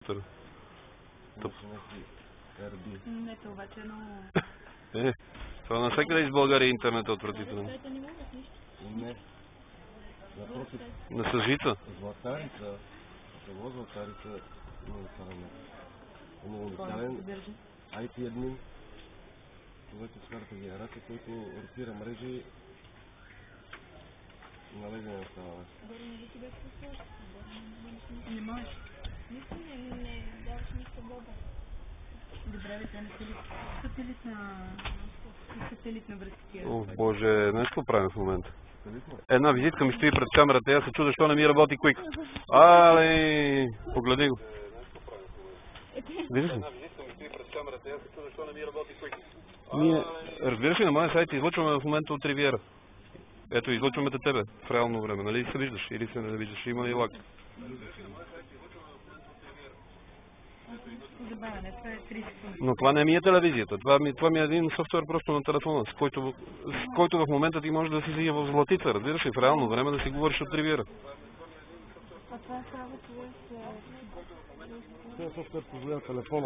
компютъра. Тъп. Не, това обаче е много... Това навсякъде из България интернет е отвратително. Не. Напротив. На съжица. Златарица. Село Златарица. Много уникален IT админ. Човек от сферата генерация, който ротира мрежи и налезе на става. Не можеш. Не даваш нищо Боба. Добре, бе, те не сателит на връзки. О, боже, знаеш какво правим в момента? Една визитка ми стои пред камерата, аз се чудя, защо не ми работи Quick. Але, погледи го. Виждаш ли? Ние, разбираш ли, на моя сайт излъчваме в момента от Ривиера. Ето, излъчваме те тебе в реално време, нали се виждаш или се не виждаш, има и лак. Забавяне, това е 30 секунди. Но това не ми е телевизията, това ми е един софтуер просто на телефона, с който в момента ти можеш да си в златица, разбираш ли, в реално време да си говориш от Ривиера. А това става човек... Това софтуер позволява телефона